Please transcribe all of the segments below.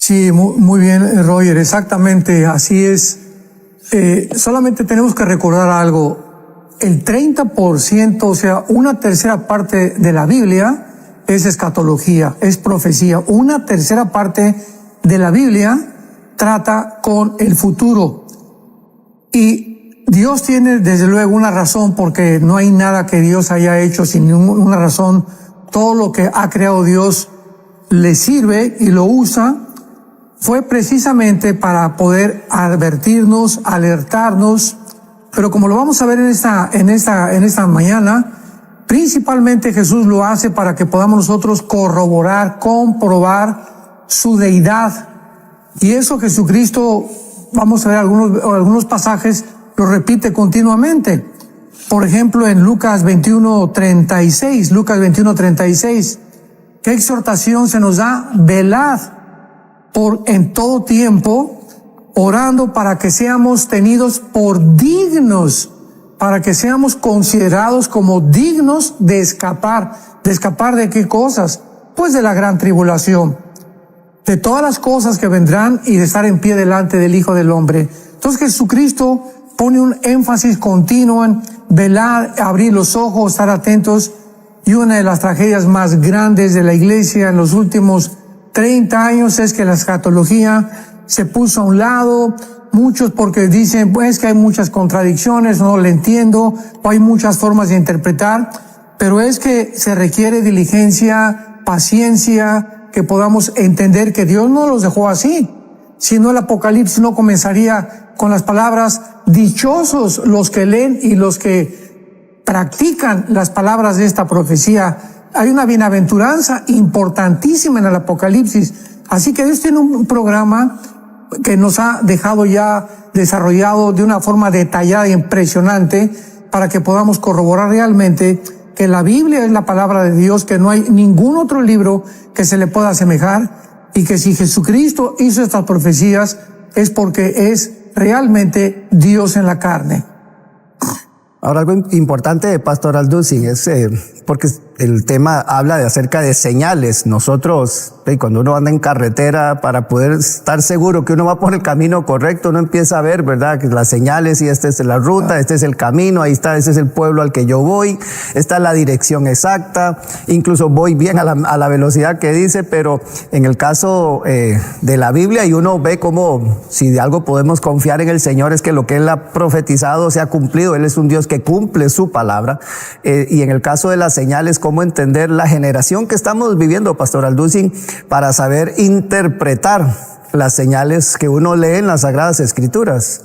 Sí, muy bien, Roger, exactamente, así es. Solamente tenemos que recordar algo. El 30%, o sea, una tercera parte de la Biblia es escatología, es profecía. Una tercera parte de la Biblia trata con el futuro. Y Dios tiene desde luego una razón, porque no hay nada que Dios haya hecho sin ninguna razón. Todo lo que ha creado Dios le sirve y lo usa. Fue precisamente para poder advertirnos, alertarnos, pero como lo vamos a ver en esta mañana, principalmente Jesús lo hace para que podamos nosotros corroborar, comprobar su deidad. Y eso Jesucristo, vamos a ver algunos pasajes, lo repite continuamente. Por ejemplo, en Lucas 21:36, ¿qué exhortación se nos da? Velad en todo tiempo, orando para que seamos tenidos por dignos, para que seamos considerados como dignos de escapar. ¿De escapar de qué cosas? Pues de la gran tribulación, de todas las cosas que vendrán y de estar en pie delante del Hijo del Hombre. Entonces Jesucristo pone un énfasis continuo en velar, abrir los ojos, estar atentos. Y una de las tragedias más grandes de la iglesia en los últimos 30 años es que la escatología se puso a un lado. Muchos porque dicen, pues que hay muchas contradicciones, no le entiendo, o hay muchas formas de interpretar, pero es que se requiere diligencia, paciencia, que podamos entender que Dios no los dejó así. Si no, el Apocalipsis no comenzaría con las palabras, dichosos los que leen y los que practican las palabras de esta profecía. Hay una bienaventuranza importantísima en el Apocalipsis. Así que Dios tiene un programa que nos ha dejado ya desarrollado de una forma detallada e impresionante para que podamos corroborar realmente que la Biblia es la palabra de Dios, que no hay ningún otro libro que se le pueda asemejar, y que si Jesucristo hizo estas profecías es porque es realmente Dios en la carne. Ahora, algo importante, Pastor Alducin, es porque el tema habla acerca de señales. Nosotros, cuando uno anda en carretera, para poder estar seguro que uno va por el camino correcto, uno empieza a ver, ¿verdad?, que las señales, y esta es la ruta, este es el camino, ahí está, ese es el pueblo al que yo voy, esta es la dirección exacta, incluso voy bien a la velocidad que dice. Pero en el caso de la Biblia, y uno ve cómo, si de algo podemos confiar en el Señor, es que lo que Él ha profetizado se ha cumplido. Él es un Dios que cumple su palabra. Y en el caso de las señales, cómo entender la generación que estamos viviendo, Pastor Alducin, para saber interpretar las señales que uno lee en las Sagradas Escrituras.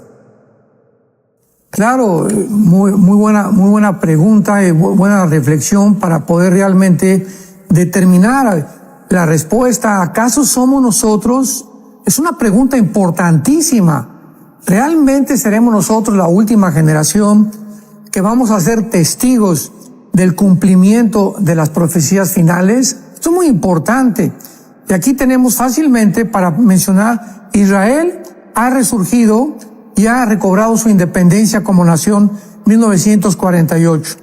Claro, muy buena pregunta y buena reflexión para poder realmente determinar la respuesta. ¿Acaso somos nosotros? Es una pregunta importantísima. ¿Realmente seremos nosotros la última generación que vamos a ser testigos del cumplimiento de las profecías finales? Esto es muy importante. Y aquí tenemos fácilmente para mencionar, Israel ha resurgido y ha recobrado su independencia como nación 1948.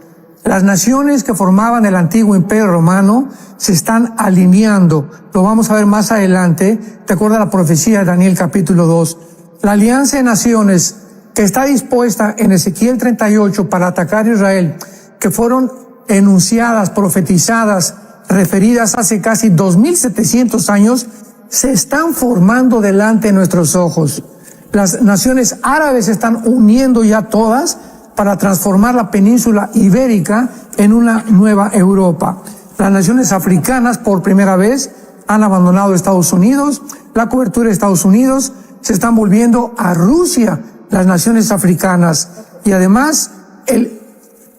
Las naciones que formaban el antiguo Imperio Romano se están alineando. Lo vamos a ver más adelante, de acuerdo a la profecía de Daniel capítulo 2. La alianza de naciones que está dispuesta en Ezequiel 38 para atacar a Israel, que fueron enunciadas, profetizadas, referidas hace casi 2700 años, se están formando delante de nuestros ojos. Las naciones árabes se están uniendo ya todas para transformar la península ibérica en una nueva Europa. Las naciones africanas por primera vez han abandonado Estados Unidos, la cobertura de Estados Unidos, se están volviendo a Rusia las naciones africanas. Y además el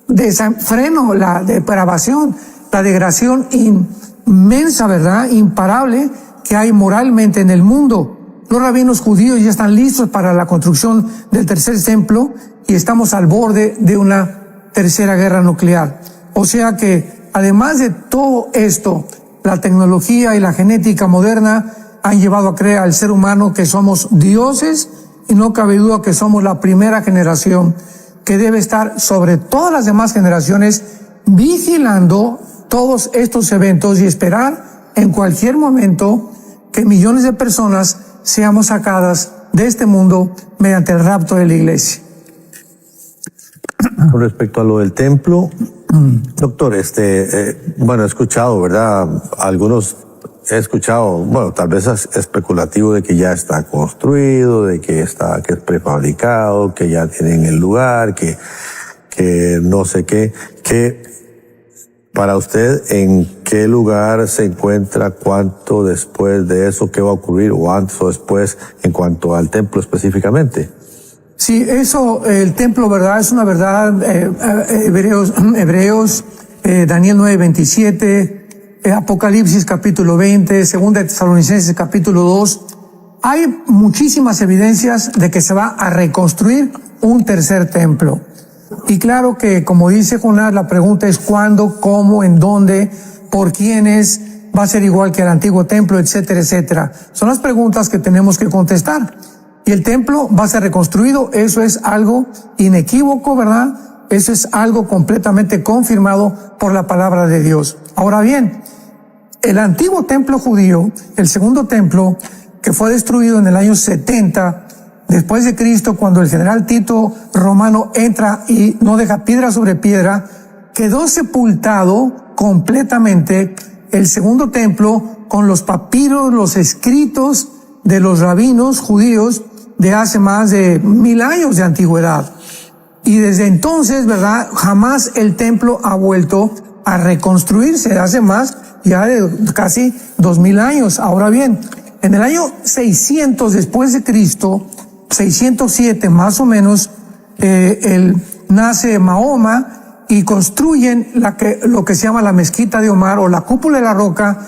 desenfreno, la depravación, la degradación inmensa, ¿verdad?, imparable que hay moralmente en el mundo. Los rabinos judíos ya están listos para la construcción del tercer templo y estamos al borde de una tercera guerra nuclear. O sea que, además de todo esto, la tecnología y la genética moderna han llevado a creer al ser humano que somos dioses, y no cabe duda que somos la primera generación que debe estar sobre todas las demás generaciones vigilando todos estos eventos y esperar en cualquier momento que millones de personas seamos sacadas de este mundo mediante el rapto de la iglesia. Con respecto a lo del templo, doctor, bueno, he escuchado, ¿verdad? He escuchado, bueno, tal vez es especulativo de que ya está construido, de que es prefabricado, que ya tienen el lugar, que no sé qué, para usted, ¿en qué lugar se encuentra? ¿Cuánto después de eso? ¿Qué va a ocurrir? ¿O antes o después en cuanto al templo específicamente? Sí, eso, el templo, ¿verdad? Es una verdad, Hebreos, Daniel 9:27, Apocalipsis capítulo 20, 2 Tesalonicenses capítulo 2. Hay muchísimas evidencias de que se va a reconstruir un tercer templo. Y claro que, como dice Jonás, la pregunta es cuándo, cómo, en dónde, por quiénes, va a ser igual que el antiguo templo, etcétera, etcétera. Son las preguntas que tenemos que contestar. Y el templo va a ser reconstruido, eso es algo inequívoco, ¿verdad? Eso es algo completamente confirmado por la palabra de Dios. Ahora bien, el antiguo templo judío, el segundo templo, que fue destruido en el año 70 después de Cristo, cuando el general Tito romano entra y no deja piedra sobre piedra, quedó sepultado completamente el segundo templo con los papiros, los escritos de los rabinos judíos de hace más de 1000 años de antigüedad. Y desde entonces, ¿verdad?, jamás el templo ha vuelto a reconstruirse, hace más ya de casi 2000 años. Ahora bien, en el año 600 después de Cristo, 607 más o menos, nace Mahoma y construyen lo que se llama la mezquita de Omar o la cúpula de la roca,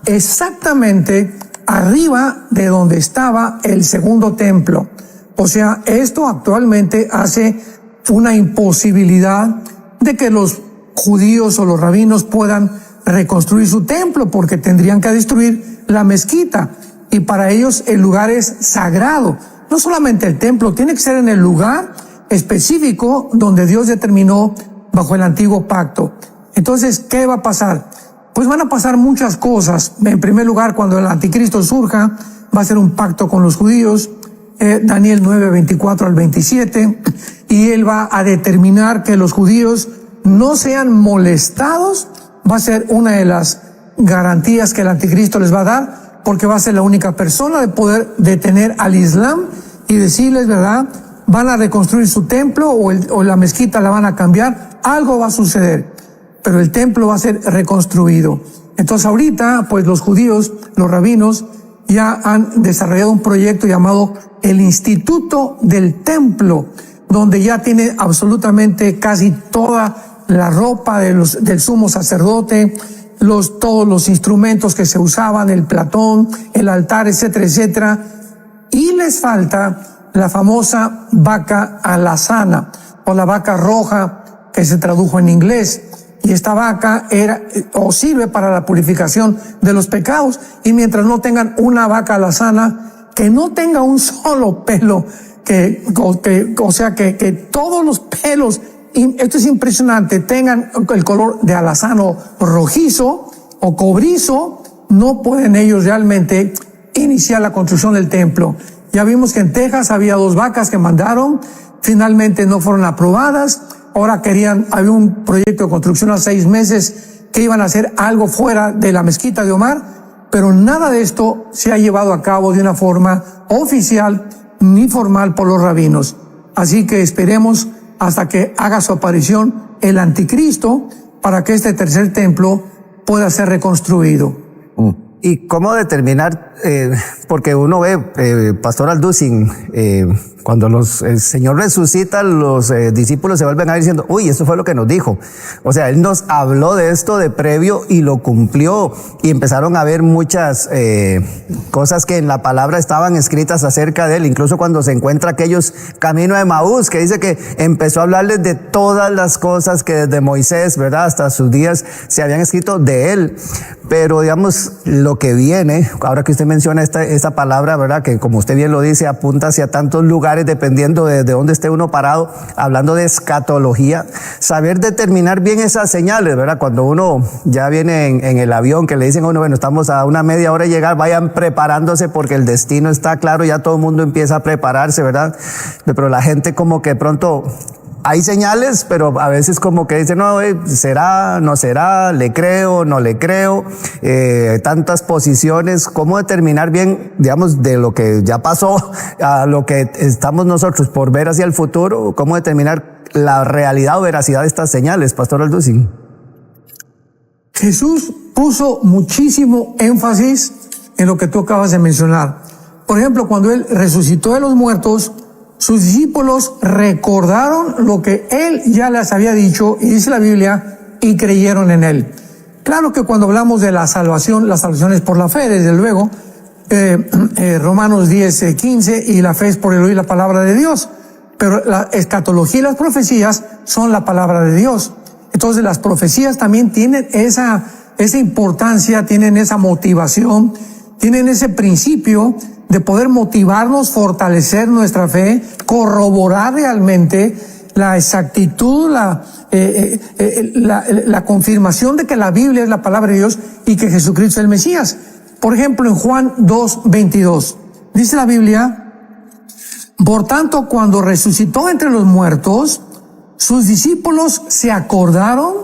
exactamente arriba de donde estaba el segundo templo. O sea, esto actualmente hace una imposibilidad de que los judíos o los rabinos puedan reconstruir su templo, porque tendrían que destruir la mezquita, y para ellos el lugar es sagrado. No solamente el templo, tiene que ser en el lugar específico donde Dios determinó bajo el antiguo pacto. Entonces, ¿qué va a pasar? Pues van a pasar muchas cosas. En primer lugar, cuando el anticristo surja, va a ser un pacto con los judíos, Daniel 9:24 al 27, y él va a determinar que los judíos no sean molestados. Va a ser una de las garantías que el anticristo les va a dar, porque va a ser la única persona de poder detener al Islam y decirles, ¿verdad?, van a reconstruir su templo o la mezquita la van a cambiar, algo va a suceder, pero el templo va a ser reconstruido. Entonces ahorita, pues los judíos, los rabinos, ya han desarrollado un proyecto llamado el Instituto del Templo, donde ya tiene absolutamente casi toda la ropa del sumo sacerdote, todos los instrumentos que se usaban, el platón, el altar, etcétera, etcétera. Y les falta la famosa vaca alazana o la vaca roja, que se tradujo en inglés. Y esta vaca sirve para la purificación de los pecados. Y mientras no tengan una vaca alazana que no tenga un solo pelo, o sea que todos los pelos, esto es impresionante, tengan el color de alazano rojizo o cobrizo, no pueden ellos realmente iniciar la construcción del templo. Ya vimos que en Texas había 2 vacas que mandaron, finalmente no fueron aprobadas. Ahora había un proyecto de construcción a 6 meses que iban a hacer algo fuera de la mezquita de Omar, pero nada de esto se ha llevado a cabo de una forma oficial ni formal por los rabinos. Así que esperemos hasta que haga su aparición el anticristo para que este tercer templo pueda ser reconstruido. ¿Y cómo determinar? Porque uno ve, Pastor Alducin, cuando el Señor resucita, los discípulos se vuelven a ir diciendo, uy, eso fue lo que nos dijo. O sea, Él nos habló de esto de previo y lo cumplió, y empezaron a ver muchas cosas que en la palabra estaban escritas acerca de Él. Incluso cuando se encuentra aquellos camino de Emaús, que dice que empezó a hablarles de todas las cosas que desde Moisés, ¿verdad?, hasta sus días se habían escrito de Él. Pero digamos, lo que viene, ahora que usted menciona este esa palabra, ¿verdad? Que como usted bien lo dice, apunta hacia tantos lugares dependiendo de dónde esté uno parado, hablando de escatología, saber determinar bien esas señales, ¿verdad? Cuando uno ya viene en el avión, que le dicen a uno, bueno, estamos a una media hora de llegar, vayan preparándose porque el destino está claro, ya todo el mundo empieza a prepararse, ¿verdad? Pero la gente como que de pronto hay señales, pero a veces como que dicen, no, será, no será, le creo, no le creo, tantas posiciones. ¿Cómo determinar bien, digamos, de lo que ya pasó a lo que estamos nosotros por ver hacia el futuro? ¿Cómo determinar la realidad o veracidad de estas señales, Pastor Alducin? Jesús puso muchísimo énfasis en lo que tú acabas de mencionar. Por ejemplo, cuando Él resucitó de los muertos, sus discípulos recordaron lo que Él ya les había dicho, y dice la Biblia, y creyeron en Él. Claro que cuando hablamos de la salvación es por la fe, desde luego, Romanos 10:15, y la fe es por el oír la palabra de Dios. Pero la escatología y las profecías son la palabra de Dios. Entonces las profecías también tienen esa importancia, tienen esa motivación, tienen ese principio de poder motivarnos, fortalecer nuestra fe, corroborar realmente la exactitud, la confirmación de que la Biblia es la palabra de Dios y que Jesucristo es el Mesías. Por ejemplo, en Juan 2:22, dice la Biblia, por tanto, cuando resucitó entre los muertos, sus discípulos se acordaron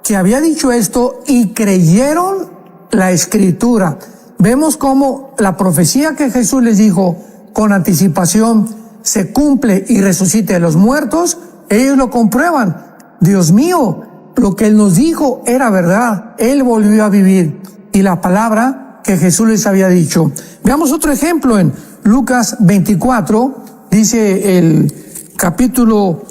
que había dicho esto y creyeron la Escritura. Vemos cómo la profecía que Jesús les dijo con anticipación se cumple y resucita de los muertos. Ellos lo comprueban. Dios mío, lo que Él nos dijo era verdad. Él volvió a vivir. Y la palabra que Jesús les había dicho. Veamos otro ejemplo en Lucas 24. Dice el capítulo,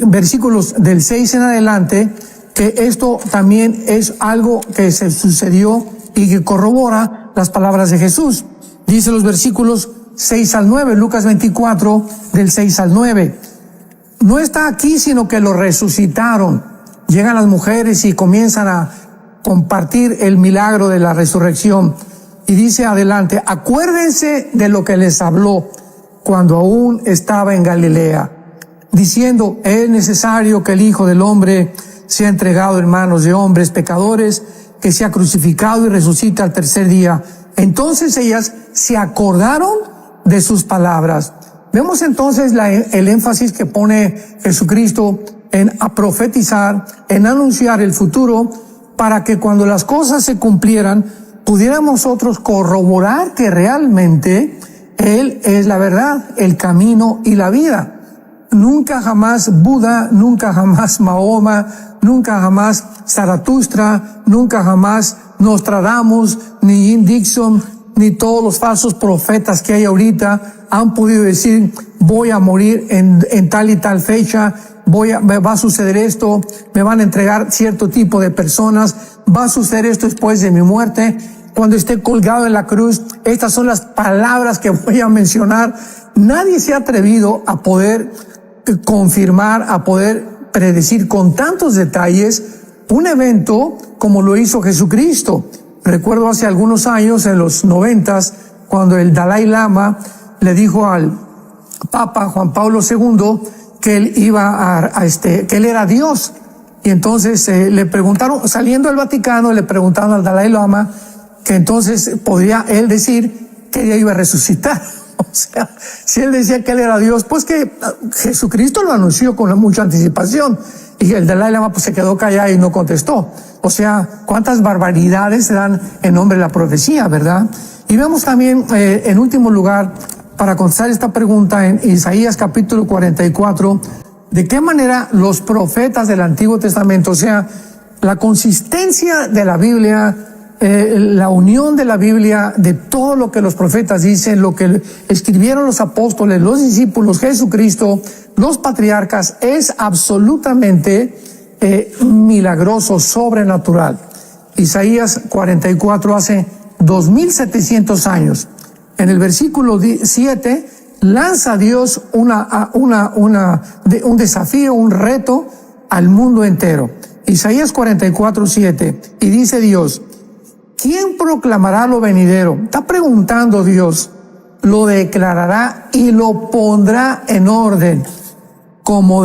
versículos del 6 en adelante, que esto también es algo que se sucedió y que corrobora las palabras de Jesús. Dice los versículos 6 al 9, Lucas 24, del 6 al 9. No está aquí, sino que lo resucitaron. Llegan las mujeres y comienzan a compartir el milagro de la resurrección. Y dice adelante, acuérdense de lo que les habló cuando aún estaba en Galilea, diciendo, es necesario que el Hijo del Hombre sea entregado en manos de hombres pecadores, que sea crucificado y resucita al tercer día. Entonces ellas se acordaron de sus palabras. Vemos entonces el énfasis que pone Jesucristo en profetizar, en anunciar el futuro, para que cuando las cosas se cumplieran, pudiéramos nosotros corroborar que realmente Él es la verdad, el camino y la vida. Nunca jamás Buda, nunca jamás Mahoma, nunca jamás Zaratustra, nunca jamás Nostradamus, ni Jim Dixon, ni todos los falsos profetas que hay ahorita han podido decir, voy a morir en tal y tal fecha, me va a suceder esto, me van a entregar cierto tipo de personas, va a suceder esto después de mi muerte, cuando esté colgado en la cruz. Estas son las palabras que voy a mencionar. Nadie se ha atrevido a poder confirmar, a poder predecir con tantos detalles un evento como lo hizo Jesucristo. Recuerdo hace algunos años, en los 90s, cuando el Dalai Lama le dijo al Papa Juan Pablo II que él iba que él era Dios. Y entonces le preguntaron, saliendo del Vaticano, le preguntaron al Dalai Lama que entonces podría él decir que ella iba a resucitar. O sea, si él decía que él era Dios, pues que Jesucristo lo anunció con mucha anticipación. Y el Dalai Lama pues se quedó callado y no contestó. O sea, cuántas barbaridades se dan en nombre de la profecía, ¿verdad? Y vemos también, en último lugar, para contestar esta pregunta, en Isaías capítulo 44, de qué manera los profetas del Antiguo Testamento, o sea, la consistencia de la Biblia, la unión de la Biblia, de todo lo que los profetas dicen, lo que escribieron los apóstoles, los discípulos, Jesucristo, los patriarcas, es absolutamente milagroso, sobrenatural. Isaías 44 hace 2700 años. En el versículo 7 lanza a Dios un desafío, un reto al mundo entero. Isaías 44:7, y dice Dios, ¿quién proclamará lo venidero? Está preguntando Dios. Lo declarará y lo pondrá en orden, como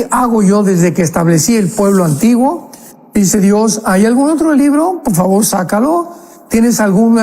hago yo desde que establecí el pueblo antiguo. Dice Dios, ¿hay algún otro libro? Por favor, sácalo. ¿Tienes algún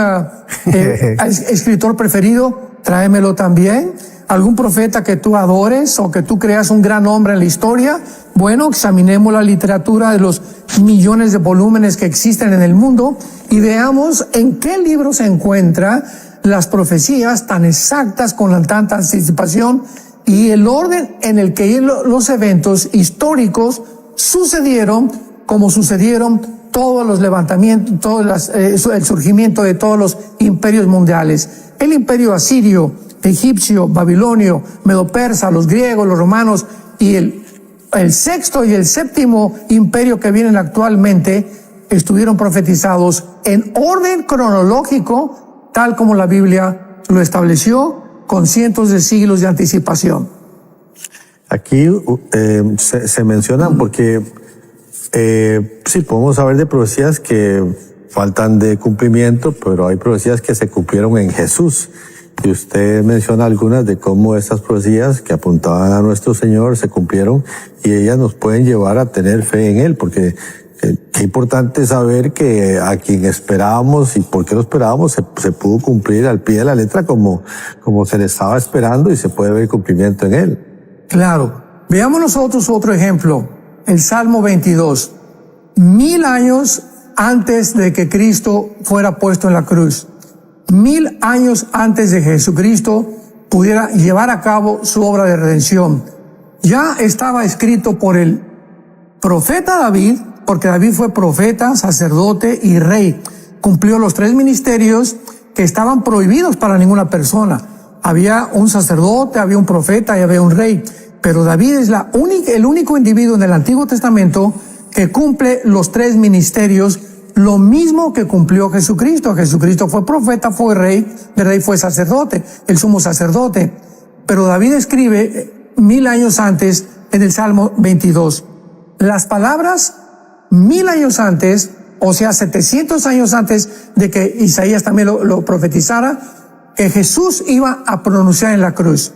escritor preferido? Tráemelo también. ¿Algún profeta que tú adores o que tú creas un gran hombre en la historia? Bueno, examinemos la literatura de los millones de volúmenes que existen en el mundo y veamos en qué libro se encuentran las profecías tan exactas con tanta anticipación y el orden en el que los eventos históricos sucedieron, como sucedieron todos los levantamientos, el surgimiento de todos los imperios mundiales. El imperio asirio, egipcio, babilonio, medo-persa, los griegos, los romanos y el sexto y el séptimo imperio que vienen actualmente estuvieron profetizados en orden cronológico, tal como la Biblia lo estableció, con cientos de siglos de anticipación. Aquí se mencionan porque sí, podemos saber de profecías que faltan de cumplimiento, pero hay profecías que se cumplieron en Jesús. Y usted menciona algunas de cómo estas profecías que apuntaban a nuestro Señor se cumplieron y ellas nos pueden llevar a tener fe en Él, porque qué importante saber que a quien esperábamos y por qué lo esperábamos se pudo cumplir al pie de la letra como se le estaba esperando y se puede ver cumplimiento en Él. Claro. Veamos nosotros otro ejemplo. El Salmo 22. 1000 años antes de que Cristo fuera puesto en la cruz. 1000 años antes de Jesucristo pudiera llevar a cabo su obra de redención. Ya estaba escrito por el profeta David, porque David fue profeta, sacerdote y rey. Cumplió los 3 ministerios que estaban prohibidos para ninguna persona. Había un sacerdote, había un profeta y había un rey. Pero David es el único individuo en el Antiguo Testamento que cumple los 3 ministerios, lo mismo que cumplió Jesucristo. Jesucristo fue profeta, fue rey, el rey fue sacerdote, el sumo sacerdote. Pero David escribe 1000 años antes en el Salmo 22. Las palabras 1000 años antes, o sea, 700 años antes de que Isaías también lo profetizara, que Jesús iba a pronunciar en la cruz.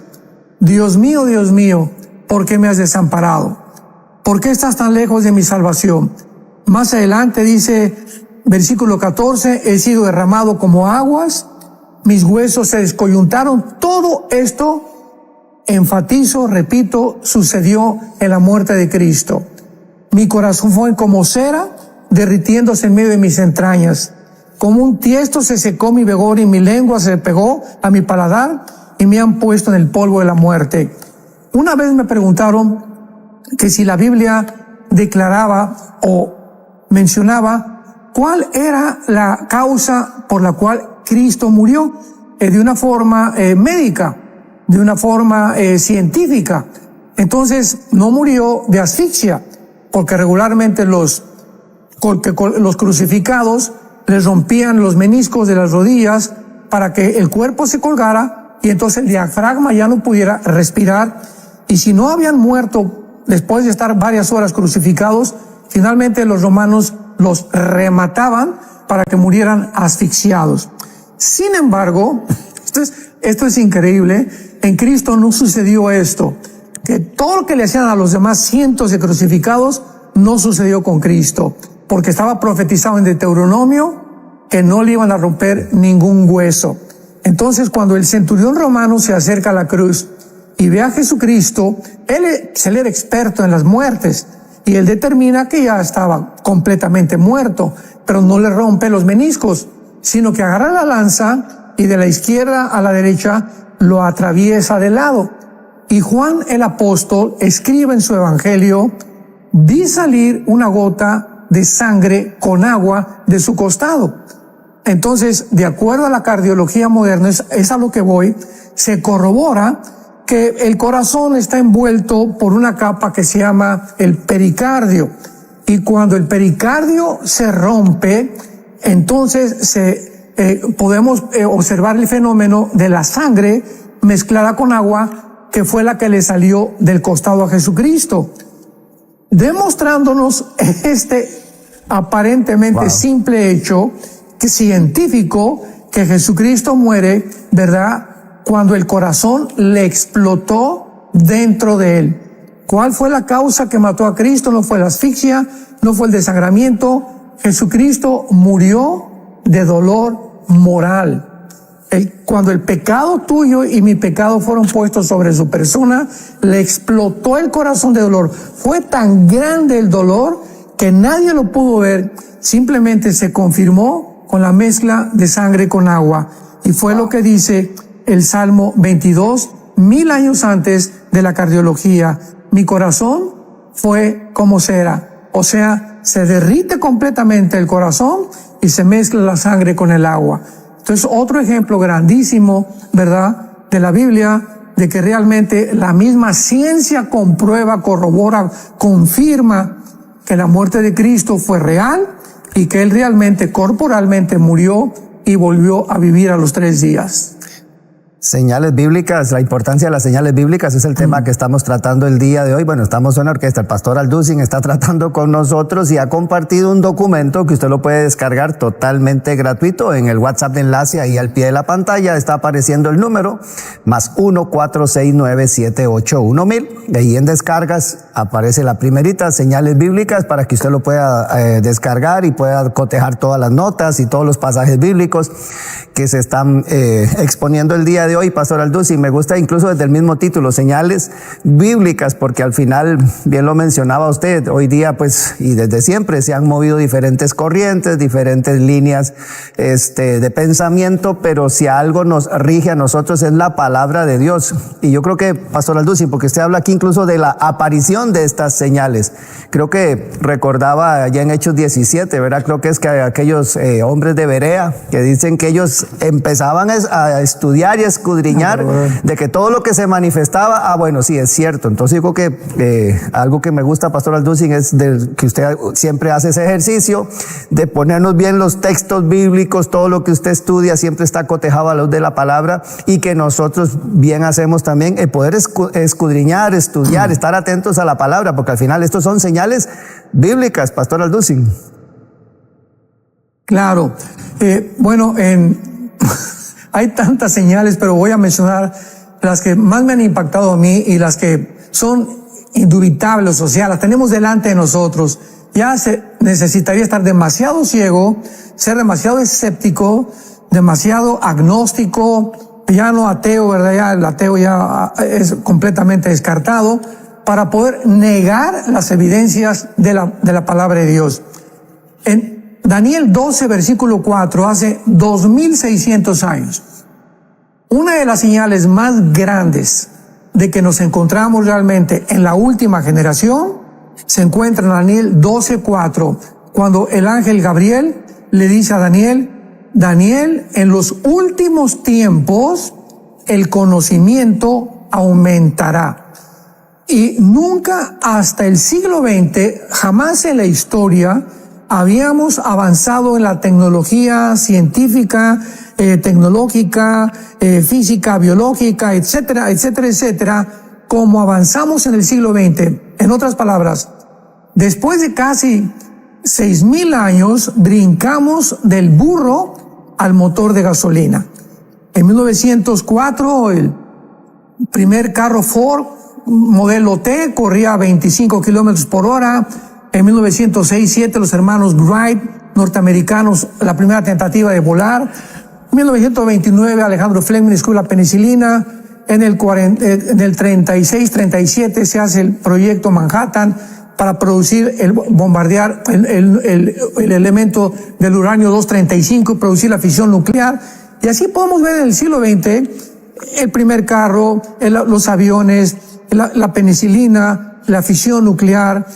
Dios mío, ¿por qué me has desamparado? ¿Por qué estás tan lejos de mi salvación? Más adelante dice, versículo 14, he sido derramado como aguas, mis huesos se descoyuntaron. Todo esto, enfatizo, repito, sucedió en la muerte de Cristo. Mi corazón fue como cera, derritiéndose en medio de mis entrañas. Como un tiesto se secó mi vigor y mi lengua se pegó a mi paladar y me han puesto en el polvo de la muerte. Una vez me preguntaron que si la Biblia declaraba o mencionaba cuál era la causa por la cual Cristo murió, de una forma médica, de una forma científica. Entonces no murió de asfixia, porque regularmente los crucificados les rompían los meniscos de las rodillas para que el cuerpo se colgara y entonces el diafragma ya no pudiera respirar. Y si no habían muerto después de estar varias horas crucificados, finalmente los romanos los remataban para que murieran asfixiados. Sin embargo, esto es increíble, en Cristo no sucedió esto, que todo lo que le hacían a los demás cientos de crucificados no sucedió con Cristo, porque estaba profetizado en Deuteronomio que no le iban a romper ningún hueso. Entonces, cuando el centurión romano se acerca a la cruz y ve a Jesucristo, él era experto en las muertes y él determina que ya estaba completamente muerto, pero no le rompe los meniscos, sino que agarra la lanza y de la izquierda a la derecha lo atraviesa de lado. Y Juan el apóstol escribe en su evangelio, vi salir una gota de sangre con agua de su costado. Entonces, de acuerdo a la cardiología moderna, es a lo que voy, se corrobora que el corazón está envuelto por una capa que se llama el pericardio. Y cuando el pericardio se rompe, entonces podemos observar el fenómeno de la sangre mezclada con agua, que fue la que le salió del costado a Jesucristo, demostrándonos este aparentemente simple hecho que científico que Jesucristo muere, ¿verdad?, cuando el corazón le explotó dentro de él. ¿Cuál fue la causa que mató a Cristo? No fue la asfixia, no fue el desangramiento. Jesucristo murió de dolor moral. Cuando el pecado tuyo y mi pecado fueron puestos sobre su persona, le explotó el corazón de dolor. Fue tan grande el dolor que nadie lo pudo ver. Simplemente se confirmó con la mezcla de sangre con agua. Y fue lo que dice el Salmo 22, 1000 años antes de la cardiología. Mi corazón fue como cera. O sea, se derrite completamente el corazón y se mezcla la sangre con el agua. Entonces, otro ejemplo grandísimo, ¿verdad?, de la Biblia, de que realmente la misma ciencia comprueba, corrobora, confirma que la muerte de Cristo fue real y que Él realmente, corporalmente murió y volvió a vivir a los 3 días. Señales bíblicas, la importancia de las señales bíblicas es el tema que estamos tratando el día de hoy. Bueno, estamos en la orquesta, el pastor Alducin está tratando con nosotros y ha compartido un documento que usted lo puede descargar totalmente gratuito en el WhatsApp de enlace, ahí al pie de la pantalla está apareciendo el número, +1 469 781 1000. Ahí en descargas aparece la primerita, señales bíblicas, para que usted lo pueda descargar y pueda cotejar todas las notas y todos los pasajes bíblicos que se están exponiendo el día de hoy, pastor Alducin. Me gusta incluso desde el mismo título, señales bíblicas, porque al final, bien lo mencionaba usted, hoy día pues y desde siempre se han movido diferentes corrientes, diferentes líneas de pensamiento, pero si algo nos rige a nosotros es la palabra de Dios. Y yo creo que, pastor Alducin, porque usted habla aquí incluso de la aparición de estas señales, creo que recordaba allá en Hechos 17, ¿verdad? Creo que es que aquellos hombres de Berea que dicen que ellos empezaban a estudiar y a escudriñar de que todo lo que se manifestaba, bueno, sí, es cierto. Entonces digo que algo que me gusta, pastor Alducin, es que usted siempre hace ese ejercicio de ponernos bien los textos bíblicos, todo lo que usted estudia siempre está cotejado a la luz de la palabra, y que nosotros bien hacemos también el poder escudriñar, estudiar, estar atentos a la palabra, porque al final estos son señales bíblicas, pastor Alducin. Claro. Bueno, hay tantas señales, pero voy a mencionar las que más me han impactado a mí y las que son indubitables, o sea, las tenemos delante de nosotros. Ya se necesitaría estar demasiado ciego, ser demasiado escéptico, demasiado agnóstico, ya no ateo, ¿verdad? Ya el ateo ya es completamente descartado, para poder negar las evidencias de la palabra de Dios. En Daniel 12, versículo 4, hace 2600 años, una de las señales más grandes de que nos encontramos realmente en la última generación se encuentra en Daniel 12, 4, cuando el ángel Gabriel le dice a Daniel, Daniel, en los últimos tiempos el conocimiento aumentará. Y nunca hasta el siglo XX, jamás en la historia, habíamos avanzado en la tecnología científica, tecnológica, física, biológica, etcétera, etcétera, etcétera, como avanzamos en el siglo XX. En otras palabras, después de casi 6000 años, brincamos del burro al motor de gasolina. En 1904, el primer carro Ford, modelo T, corría a 25 kilómetros por hora. En 1906-07, los hermanos Wright, norteamericanos, la primera tentativa de volar. En 1929, Alejandro Fleming descubre la penicilina. En el 36-37 se hace el proyecto Manhattan para producir, bombardear el elemento del uranio 235 y producir la fisión nuclear. Y así podemos ver en el siglo XX el primer carro, los aviones, la penicilina, la fisión nuclear,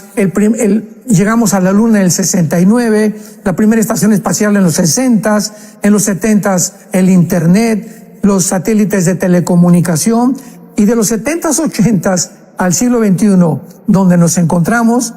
llegamos a la Luna en el 69, la primera estación espacial en los 60s, en los 70s el Internet, los satélites de telecomunicación, y de los 70s, 80s al siglo XXI, donde nos encontramos,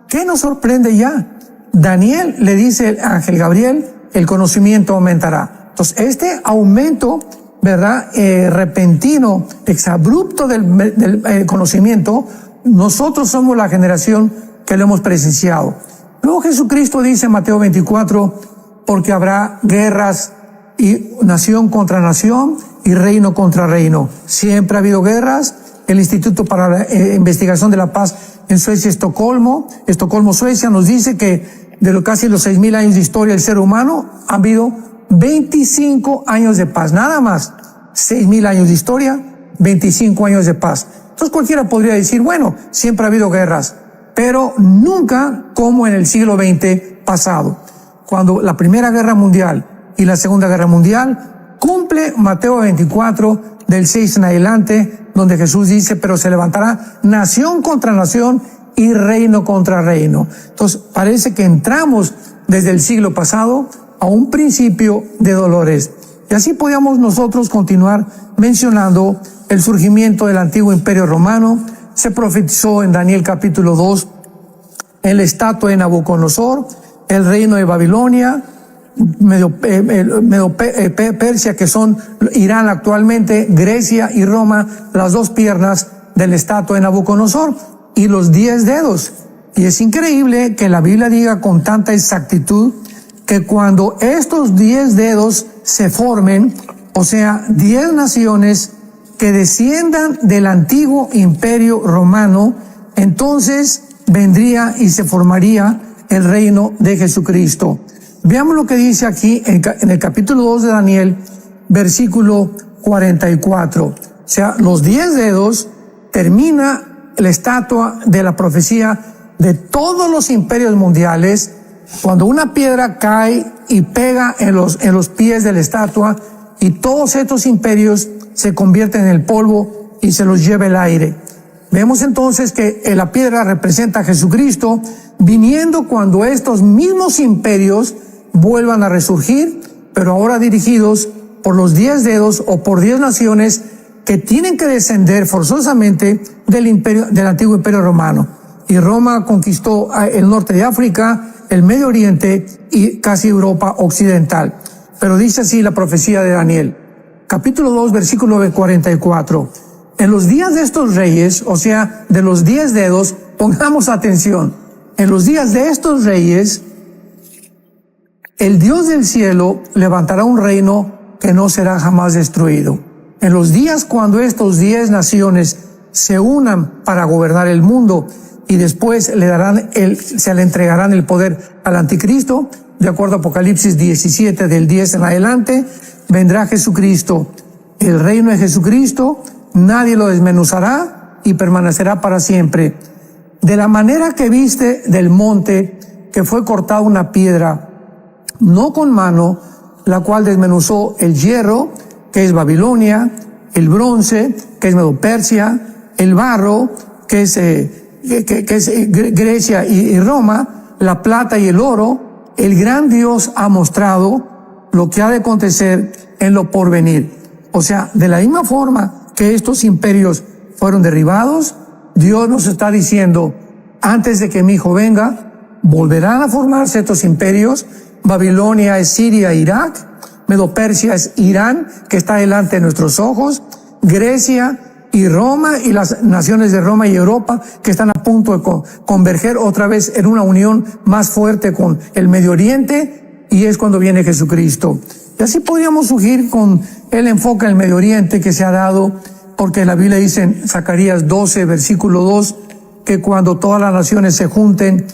¿qué nos sorprende ya? Daniel le dice al ángel Gabriel, el conocimiento aumentará. Entonces, este aumento, ¿verdad?, repentino, exabrupto del conocimiento, nosotros somos la generación que lo hemos presenciado. Luego Jesucristo dice en Mateo 24, porque habrá guerras y nación contra nación y reino contra reino. Siempre ha habido guerras. El Instituto para la Investigación de la Paz en Suecia, Estocolmo, Suecia, nos dice que de casi los 6,000 años de historia del ser humano, ha habido 25 años de paz, nada más. 6,000 años de historia, 25 años de paz. Entonces cualquiera podría decir, bueno, siempre ha habido guerras, pero nunca como en el siglo XX pasado, cuando la Primera Guerra Mundial y la Segunda Guerra Mundial cumple Mateo 24 del 6 en adelante, donde Jesús dice, pero se levantará nación contra nación y reino contra reino. Entonces parece que entramos desde el siglo pasado a un principio de dolores. Y así podíamos nosotros continuar mencionando el surgimiento del antiguo imperio romano. Se profetizó en Daniel capítulo 2 en la estatua de Nabucodonosor, el reino de Babilonia, Persia, que son Irán actualmente, Grecia y Roma, las dos piernas de la estatua de Nabucodonosor, y los 10 dedos. Y es increíble que la Biblia diga con tanta exactitud que cuando estos 10 dedos se formen, o sea, 10 naciones que desciendan del antiguo imperio romano, entonces vendría y se formaría el reino de Jesucristo. Veamos lo que dice aquí en el capítulo 2 de Daniel, versículo 44. O sea, los 10 dedos termina la estatua de la profecía de todos los imperios mundiales. Cuando una piedra cae y pega en los pies de la estatua, y todos estos imperios se convierten en el polvo y se los lleva el aire. Vemos entonces que la piedra representa a Jesucristo viniendo cuando estos mismos imperios vuelvan a resurgir, pero ahora dirigidos por los 10 dedos o por 10 naciones que tienen que descender forzosamente del antiguo imperio romano. Y Roma conquistó el norte de África, el Medio Oriente y casi Europa occidental. Pero dice así la profecía de Daniel, capítulo 2, versículo 44. En los días de estos reyes, o sea, de los 10 dedos, pongamos atención, en los días de estos reyes, el Dios del cielo levantará un reino que no será jamás destruido. En los días cuando estos 10 naciones se unan para gobernar el mundo y después se le entregarán el poder al anticristo, de acuerdo a Apocalipsis 17 del 10 en adelante, vendrá Jesucristo. El reino de Jesucristo, nadie lo desmenuzará y permanecerá para siempre. De la manera que viste del monte que fue cortada una piedra, no con mano, la cual desmenuzó el hierro, que es Babilonia, el bronce, que es Medo-Persia, el barro, que es Grecia y Roma, la plata y el oro, el gran Dios ha mostrado lo que ha de acontecer en lo porvenir. O sea, de la misma forma que estos imperios fueron derribados, Dios nos está diciendo, antes de que mi hijo venga, volverán a formarse estos imperios. Babilonia es Siria e Irak, Medo-Persia es Irán, que está delante de nuestros ojos, Grecia y Roma y las naciones de Roma y Europa que están a punto de converger otra vez en una unión más fuerte con el Medio Oriente, y es cuando viene Jesucristo. Y así podríamos surgir con el enfoque del Medio Oriente que se ha dado, porque la Biblia dice en Zacarías 12, versículo 2, que cuando todas las naciones se junten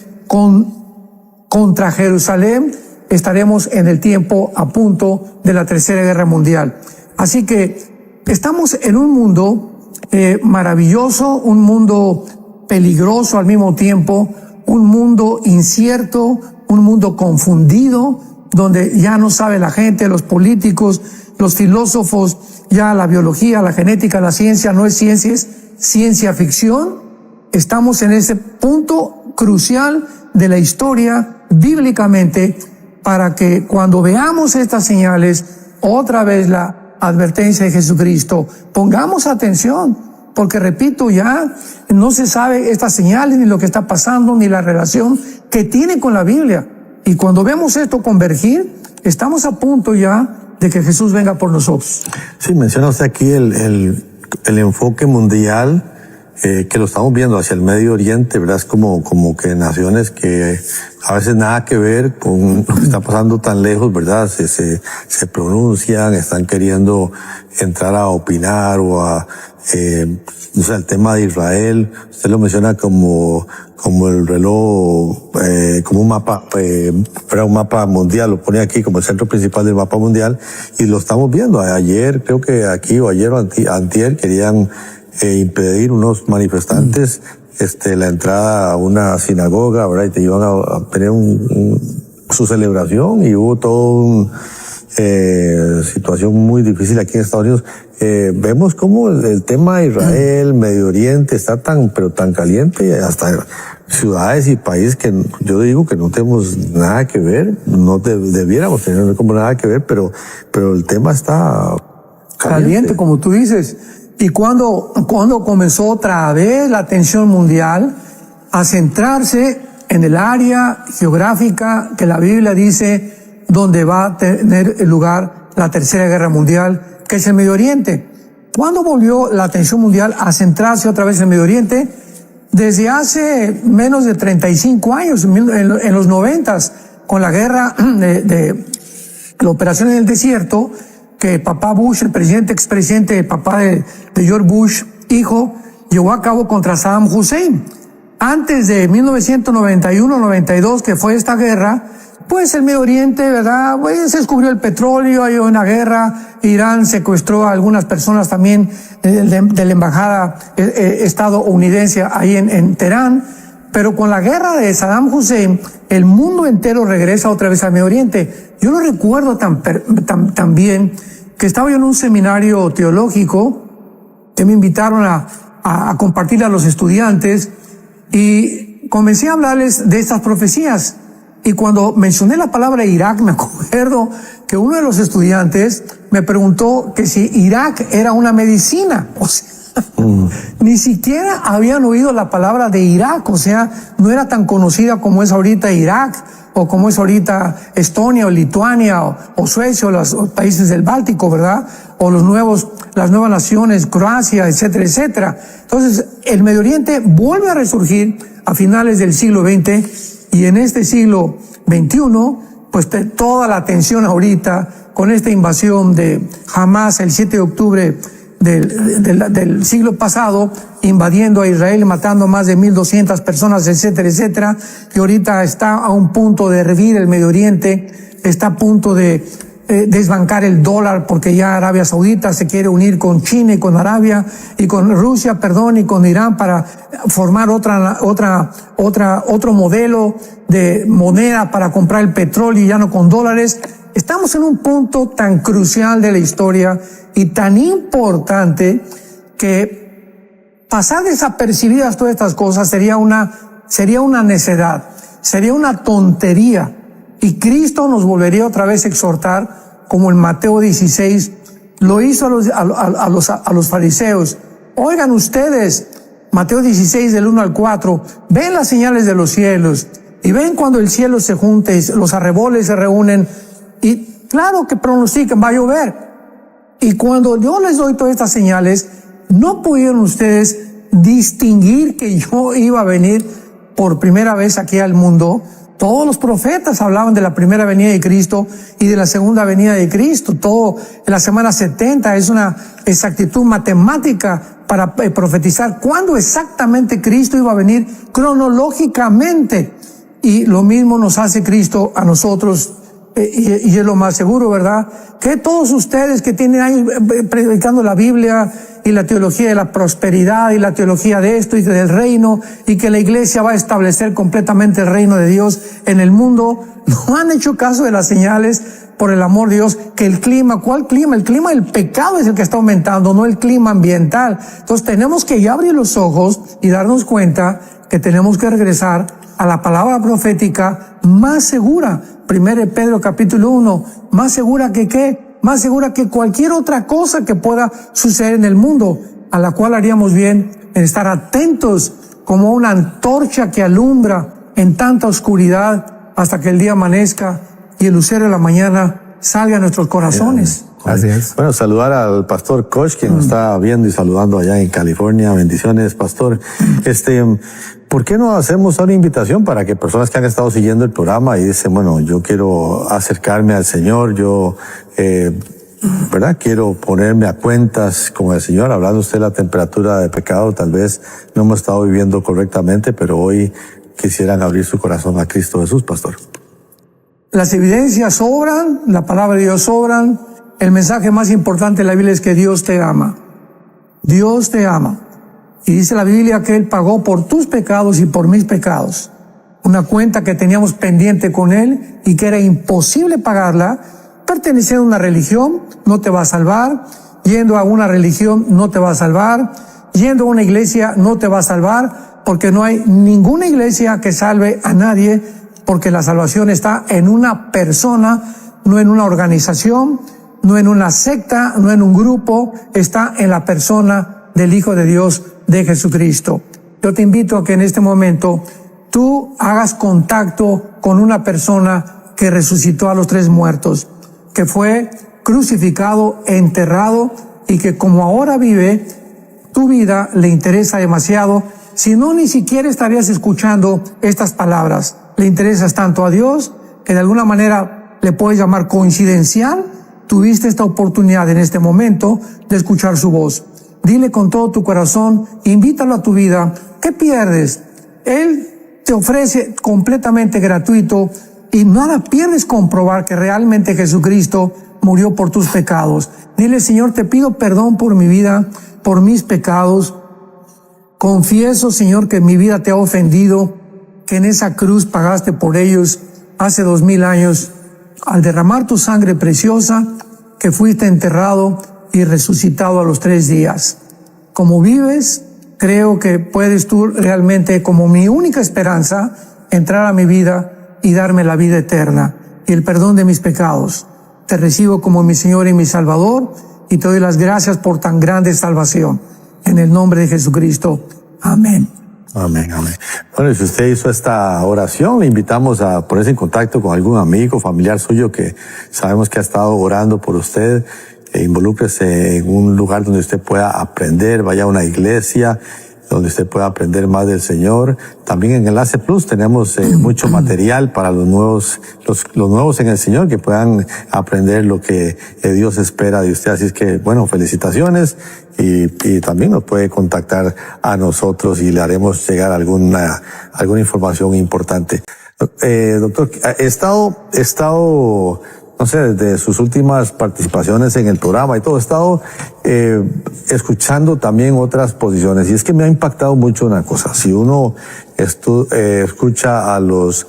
contra Jerusalén, estaremos en el tiempo a punto de la Tercera Guerra Mundial. Así que estamos en un mundo maravilloso, un mundo peligroso al mismo tiempo, un mundo incierto, un mundo confundido, donde ya no sabe la gente, los políticos, los filósofos, ya la biología, la genética, la ciencia no es ciencia, es ciencia ficción. Estamos en ese punto crucial de la historia bíblicamente, para que cuando veamos estas señales, otra vez la advertencia de Jesucristo, pongamos atención, porque repito, ya no se sabe estas señales, ni lo que está pasando, ni la relación que tiene con la Biblia. Y cuando vemos esto convergir, estamos a punto ya de que Jesús venga por nosotros. Sí, menciona usted aquí el enfoque mundial que lo estamos viendo hacia el Medio Oriente, ¿verdad? Es como que naciones que a veces nada que ver con lo que está pasando tan lejos, ¿verdad? Se pronuncian, están queriendo entrar a opinar o a, o sea, el tema de Israel, usted lo menciona como el reloj, como un mapa, era un mapa mundial, lo pone aquí como el centro principal del mapa mundial, y lo estamos viendo. Ayer, creo que aquí, o ayer o antier, querían impedir unos manifestantes la entrada a una sinagoga, ¿verdad? Y te iban a tener su celebración, y hubo toda situación muy difícil aquí en Estados Unidos. Vemos cómo el tema de Israel, Medio Oriente está pero tan caliente, hasta ciudades y países que yo digo que no tenemos nada que ver, no debiéramos tener como nada que ver, pero el tema está caliente, como tú dices. Y cuando comenzó otra vez la atención mundial a centrarse en el área geográfica que la Biblia dice donde va a tener lugar la Tercera Guerra Mundial, que es el Medio Oriente. ¿Cuándo volvió la atención mundial a centrarse otra vez en el Medio Oriente? Desde hace menos de 35 años, en los 90s, con la guerra de la operación en el desierto, que papá Bush, el expresidente, papá de George Bush, hijo, llevó a cabo contra Saddam Hussein. Antes de 1991-92, que fue esta guerra, pues el Medio Oriente, ¿verdad? Pues se descubrió el petróleo, hay una guerra, Irán secuestró a algunas personas también de la embajada estadounidense ahí en Teherán, pero con la guerra de Saddam Hussein, el mundo entero regresa otra vez al Medio Oriente. Yo lo recuerdo tan bien que estaba yo en un seminario teológico que me invitaron a compartir a los estudiantes, y comencé a hablarles de estas profecías. Y cuando mencioné la palabra Irak, me acuerdo que uno de los estudiantes me preguntó que si Irak era una medicina. O sea, ni siquiera habían oído la palabra de Irak, o sea, no era tan conocida como es ahorita Irak, o como es ahorita Estonia o Lituania o Suecia o los países del Báltico, ¿verdad? O las nuevas naciones, Croacia, etcétera, etcétera. Entonces, el Medio Oriente vuelve a resurgir a finales del siglo XX, y en este siglo XXI, pues toda la atención ahorita con esta invasión de Hamas el 7 de octubre del siglo pasado, invadiendo a Israel, matando más de 1,200 personas, etcétera, etcétera, que ahorita está a un punto de hervir el Medio Oriente, está a punto de desbancar el dólar, porque ya Arabia Saudita se quiere unir con China y con Arabia y con Rusia, y con Irán para formar otro modelo de moneda para comprar el petróleo, y ya no con dólares. Estamos en un punto tan crucial de la historia y tan importante que pasar desapercibidas todas estas cosas sería una necedad, sería una tontería. Y Cristo nos volvería otra vez a exhortar, como en Mateo 16 lo hizo a los fariseos. Oigan ustedes, Mateo 16 del 1 al 4, ven las señales de los cielos, y ven cuando el cielo se junte, los arreboles se reúnen, y claro que pronostican, va a llover. Y cuando yo les doy todas estas señales, no pudieron ustedes distinguir que yo iba a venir por primera vez aquí al mundo. Todos los profetas hablaban de la primera venida de Cristo y de la segunda venida de Cristo. Todo en la semana 70 es una exactitud matemática para profetizar cuándo exactamente Cristo iba a venir cronológicamente. Y lo mismo nos hace Cristo a nosotros, y es lo más seguro, ¿verdad? Que todos ustedes que tienen años predicando la Biblia y la teología de la prosperidad y la teología de esto y del reino, y que la iglesia va a establecer completamente el reino de Dios en el mundo, no han hecho caso de las señales, por el amor de Dios, que el clima, ¿cuál clima? El clima del pecado es el que está aumentando, no el clima ambiental. Entonces tenemos que ya abrir los ojos y darnos cuenta que tenemos que regresar a la palabra profética más segura. 1 Pedro capítulo 1, más segura que ¿qué? Más segura que cualquier otra cosa que pueda suceder en el mundo, a la cual haríamos bien en estar atentos como una antorcha que alumbra en tanta oscuridad hasta que el día amanezca y el lucero de la mañana salga a nuestros corazones. Así es. Bueno, saludar al pastor Koch, quien nos está viendo y saludando allá en California. Bendiciones, pastor. ¿Por qué no hacemos una invitación para que personas que han estado siguiendo el programa y dicen, bueno, yo quiero acercarme al Señor, yo, ¿verdad? Quiero ponerme a cuentas con el Señor, hablando usted de la temperatura de pecado, tal vez no hemos estado viviendo correctamente, pero hoy quisieran abrir su corazón a Cristo Jesús, pastor. Las evidencias sobran, la palabra de Dios sobran. El mensaje más importante de la Biblia es que Dios te ama. Dios te ama. Y dice la Biblia que Él pagó por tus pecados y por mis pecados. Una cuenta que teníamos pendiente con Él y que era imposible pagarla. Perteneciendo a una religión no te va a salvar. Yendo a una religión no te va a salvar. Yendo a una iglesia no te va a salvar. Porque no hay ninguna iglesia que salve a nadie. Porque la salvación está en una persona, no en una organización, no en una secta, no en un grupo. Está en la persona del Hijo de Dios, de Jesucristo. Yo te invito a que en este momento tú hagas contacto con una persona que resucitó a los 3 muertos, que fue crucificado, enterrado y que como ahora vive, tu vida le interesa demasiado. Si no, ni siquiera estarías escuchando estas palabras. Le interesas tanto a Dios que de alguna manera le puedes llamar coincidencial. Tuviste esta oportunidad en este momento de escuchar su voz. Dile con todo tu corazón, invítalo a tu vida. ¿Qué pierdes? Él te ofrece completamente gratuito y nada pierdes comprobar que realmente Jesucristo murió por tus pecados. Dile, Señor, te pido perdón por mi vida, por mis pecados. Confieso, Señor, que mi vida te ha ofendido, que en esa cruz pagaste por ellos hace 2000 años al derramar tu sangre preciosa, que fuiste enterrado y resucitado a los 3 días. Como vives, creo que puedes tú realmente, como mi única esperanza, entrar a mi vida y darme la vida eterna y el perdón de mis pecados. Te recibo como mi Señor y mi Salvador y te doy las gracias por tan grande salvación. En el nombre de Jesucristo. Amén. Amén, amén. Bueno, si usted hizo esta oración, le invitamos a ponerse en contacto con algún amigo, familiar suyo que sabemos que ha estado orando por usted. Involúcrese en un lugar donde usted pueda aprender, vaya a una iglesia donde usted pueda aprender más del Señor. También en Enlace Plus tenemos mucho material para los nuevos en el Señor, que puedan aprender lo que Dios espera de usted. Así es que, bueno, felicitaciones y también nos puede contactar a nosotros y le haremos llegar alguna información importante. Doctor, he estado no sé, desde sus últimas participaciones en el programa y todo, he estado escuchando también otras posiciones y es que me ha impactado mucho una cosa. Si uno escucha a los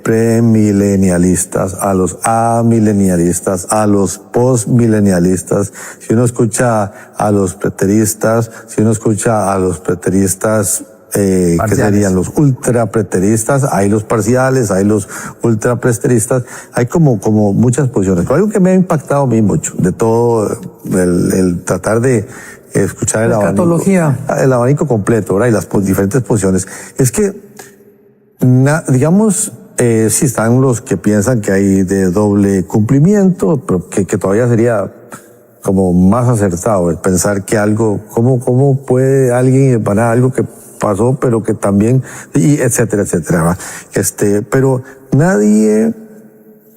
premilenialistas, a los amilenialistas, a los postmilenialistas, si uno escucha a los preteristas, si uno escucha a los preteristas que serían los ultrapreteristas, hay los parciales, hay los ultrapreteristas, hay como muchas posiciones. Algo que me ha impactado a mí mucho, de todo el tratar de escuchar el abanico completo, ¿verdad? Y las diferentes posiciones, es que, digamos, sí están los que piensan que hay de doble cumplimiento, pero que todavía sería como más acertado el pensar que algo, ¿cómo puede alguien empanar algo que pasó, pero que también, y etcétera, etcétera. Pero nadie,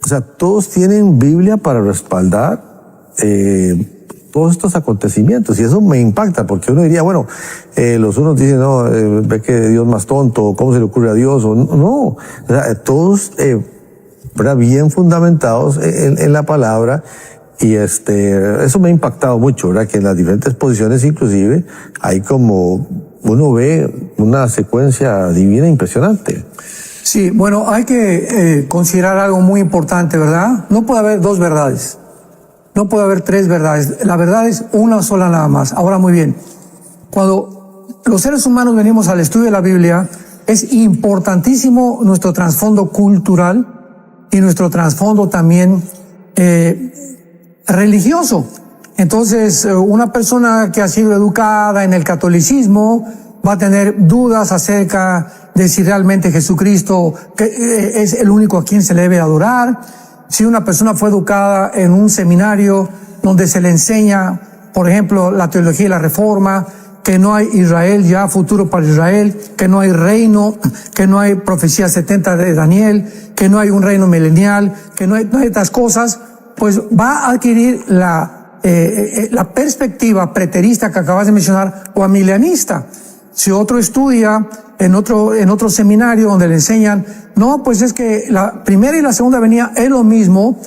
o sea, todos tienen Biblia para respaldar todos estos acontecimientos, y eso me impacta, porque uno diría, bueno, los unos dicen, no, ve que Dios más tonto, ¿cómo se le ocurre a Dios? O no, o sea, todos, ¿verdad? Bien fundamentados en la palabra. Y eso me ha impactado mucho, ¿verdad? Que en las diferentes posiciones inclusive hay como, uno ve una secuencia divina impresionante. Sí, bueno, hay que considerar algo muy importante, ¿verdad? No puede haber 2 verdades. No puede haber 3 verdades. La verdad es una sola nada más. Ahora, muy bien. Cuando los seres humanos venimos al estudio de la Biblia, es importantísimo nuestro trasfondo cultural y nuestro trasfondo también religioso. Entonces, una persona que ha sido educada en el catolicismo va a tener dudas acerca de si realmente Jesucristo es el único a quien se le debe adorar. Si una persona fue educada en un seminario donde se le enseña, por ejemplo, la teología y la reforma, que no hay Israel ya, futuro para Israel, que no hay reino, que no hay profecía 70 de Daniel, que no hay un reino milenial, que no hay estas cosas, pues va a adquirir la perspectiva preterista que acabas de mencionar o amilianista. Si otro estudia en otro seminario donde le enseñan, no, pues es que la primera y la segunda venida es lo mismo,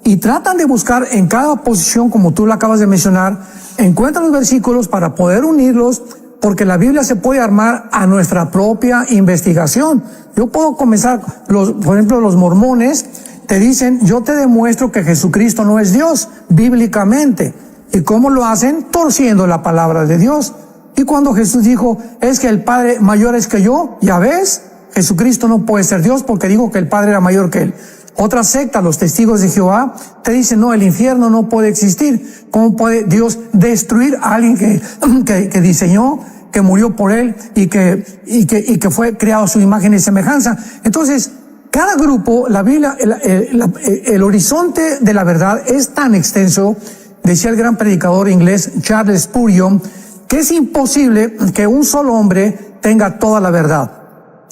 y tratan de buscar en cada posición, como tú la acabas de mencionar, encuentran los versículos para poder unirlos, porque la Biblia se puede armar a nuestra propia investigación. Yo puedo comenzar, por ejemplo, los mormones te dicen, yo te demuestro que Jesucristo no es Dios, bíblicamente. ¿Y cómo lo hacen? Torciendo la palabra de Dios. Y cuando Jesús dijo, es que el Padre mayor es que yo, ya ves, Jesucristo no puede ser Dios porque dijo que el Padre era mayor que él. Otra secta, los testigos de Jehová, te dicen, no, el infierno no puede existir. ¿Cómo puede Dios destruir a alguien que diseñó, que murió por él y que fue creado a su imagen y semejanza? Entonces, cada grupo, la Biblia, el horizonte de la verdad es tan extenso, decía el gran predicador inglés Charles Spurgeon, que es imposible que un solo hombre tenga toda la verdad.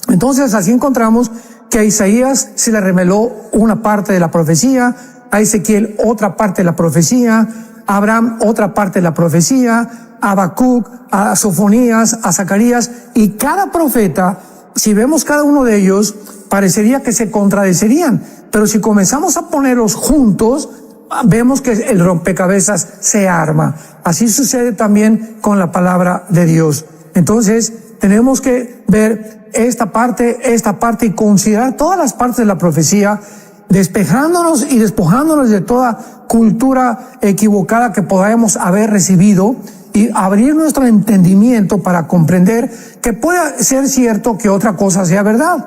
Entonces, así encontramos que a Isaías se le reveló una parte de la profecía, a Ezequiel otra parte de la profecía, a Abraham otra parte de la profecía, a Habacuc, a Sofonías, a Zacarías, y cada profeta, si vemos cada uno de ellos, parecería que se contradecirían, pero si comenzamos a ponerlos juntos, vemos que el rompecabezas se arma. Así sucede también con la palabra de Dios. Entonces, tenemos que ver esta parte y considerar todas las partes de la profecía, despejándonos y despojándonos de toda cultura equivocada que podamos haber recibido y abrir nuestro entendimiento para comprender que puede ser cierto que otra cosa sea verdad.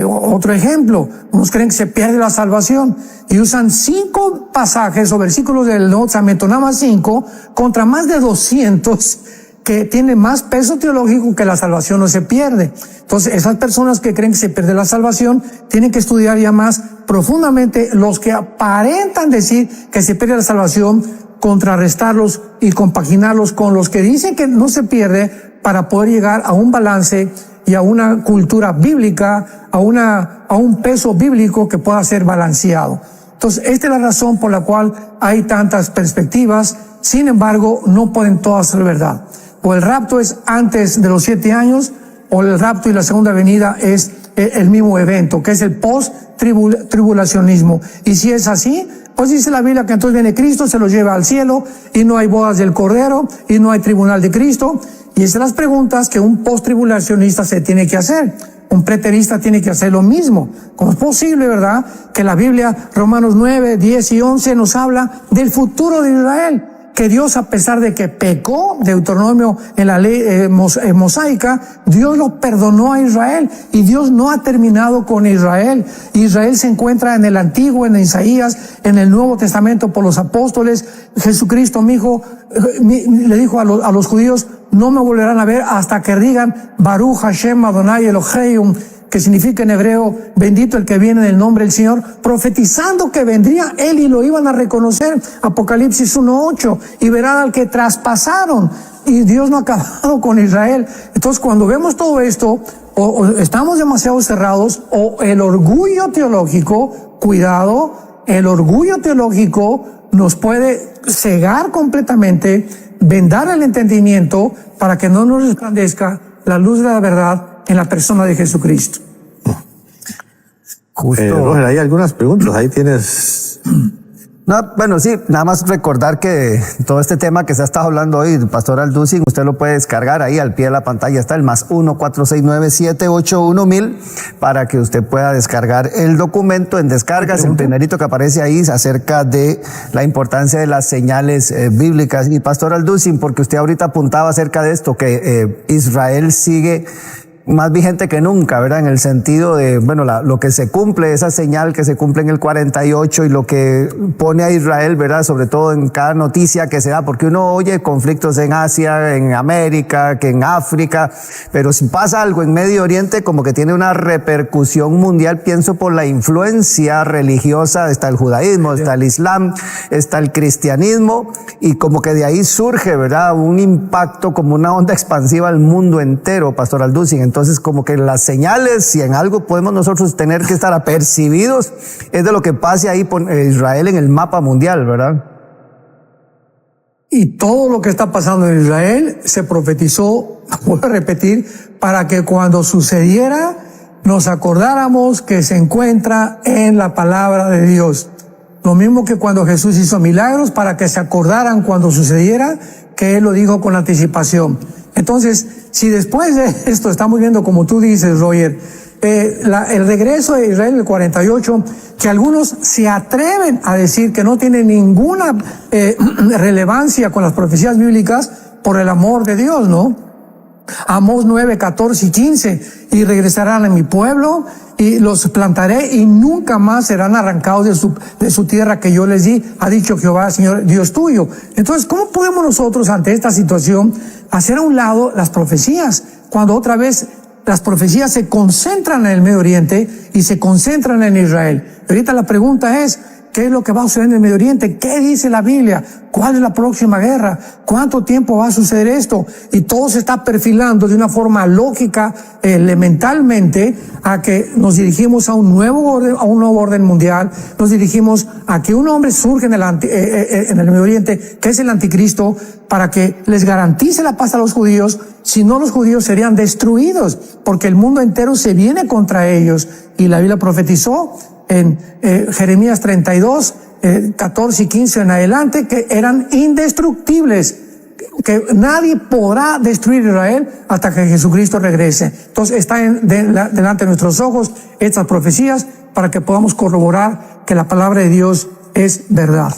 Otro ejemplo, unos creen que se pierde la salvación y usan 5 pasajes o versículos del Nuevo Testamento, nada más 5, contra más de 200 que tienen más peso teológico que la salvación no se pierde. Entonces, esas personas que creen que se pierde la salvación tienen que estudiar ya más profundamente los que aparentan decir que se pierde la salvación, contrarrestarlos y compaginarlos con los que dicen que no se pierde para poder llegar a un balance y a una cultura bíblica, a un peso bíblico que pueda ser balanceado. Entonces, esta es la razón por la cual hay tantas perspectivas. Sin embargo, no pueden todas ser verdad. O el rapto es antes de los 7 años, o el rapto y la segunda venida es el mismo evento, que es el post-tribulacionismo. Y si es así, pues dice la Biblia que entonces viene Cristo, se los lleva al cielo, y no hay bodas del Cordero, y no hay tribunal de Cristo. Y esas son las preguntas que un post-tribulacionista se tiene que hacer. Un preterista tiene que hacer lo mismo. ¿Cómo es posible, verdad, que la Biblia, Romanos 9, 10 y 11, nos habla del futuro de Israel? Que Dios, a pesar de que pecó, Deuteronomio en la ley mosaica, Dios lo perdonó a Israel, y Dios no ha terminado con Israel. Israel se encuentra en el Antiguo, en Isaías, en el Nuevo Testamento por los apóstoles. Jesucristo le dijo a los judíos, no me volverán a ver hasta que digan Baruch Hashem Adonai Eloheinu, que significa en hebreo, bendito el que viene en el nombre del Señor, profetizando que vendría Él y lo iban a reconocer. Apocalipsis 1:8, y verán al que traspasaron. Y Dios no ha acabado con Israel. Entonces, cuando vemos todo esto, o estamos demasiado cerrados, o el orgullo teológico, cuidado, el orgullo teológico nos puede cegar completamente, vendar el entendimiento para que no nos resplandezca la luz de la verdad en la persona de Jesucristo. Roger, hay algunas preguntas, ahí tienes. No, bueno, sí, nada más recordar que todo este tema que se ha estado hablando hoy, Pastor Alducin, usted lo puede descargar ahí al pie de la pantalla, está el +1 469 781 1000 para que usted pueda descargar el documento en descargas, el primerito que aparece ahí acerca de la importancia de las señales bíblicas. Y Pastor Alducin, porque usted ahorita apuntaba acerca de esto, que Israel sigue más vigente que nunca, ¿verdad? En el sentido de, bueno, lo que se cumple, esa señal que se cumple en el 48 y lo que pone a Israel, ¿verdad? Sobre todo en cada noticia que se da, porque uno oye conflictos en Asia, en América, que en África, pero si pasa algo en Medio Oriente, como que tiene una repercusión mundial, pienso por la influencia religiosa, está el judaísmo, está el islam, está el cristianismo, y como que de ahí surge, ¿verdad? Un impacto como una onda expansiva al mundo entero, Pastor Alducin. Entonces, como que las señales, si en algo podemos nosotros tener que estar apercibidos, es de lo que pase ahí por Israel en el mapa mundial, ¿verdad? Y todo lo que está pasando en Israel se profetizó, voy a repetir, para que cuando sucediera nos acordáramos que se encuentra en la palabra de Dios. Lo mismo que cuando Jesús hizo milagros, para que se acordaran cuando sucediera que Él lo dijo con anticipación. Entonces, si después de esto estamos viendo, como tú dices, Roger, el regreso de Israel en el 48, que algunos se atreven a decir que no tiene ninguna relevancia con las profecías bíblicas por el amor de Dios, ¿no? Amós 9, 14 y 15, y regresarán a mi pueblo y los plantaré y nunca más serán arrancados de su tierra que yo les di, ha dicho Jehová, Señor Dios tuyo. Entonces, ¿cómo podemos nosotros ante esta situación hacer a un lado las profecías, cuando otra vez las profecías se concentran en el Medio Oriente y se concentran en Israel? Ahorita la pregunta es, ¿qué es lo que va a suceder en el Medio Oriente? ¿Qué dice la Biblia? ¿Cuál es la próxima guerra? ¿Cuánto tiempo va a suceder esto? Y todo se está perfilando de una forma lógica, elementalmente, a que nos dirigimos a un nuevo orden mundial. Nos dirigimos a que un hombre surge en el Medio Oriente, que es el anticristo, para que les garantice la paz a los judíos. Si no, los judíos serían destruidos, porque el mundo entero se viene contra ellos. Y la Biblia profetizó en Jeremías 32, 14 y 15 en adelante, que eran indestructibles, que nadie podrá destruir Israel hasta que Jesucristo regrese. Entonces está delante de nuestros ojos estas profecías para que podamos corroborar que la palabra de Dios es verdad.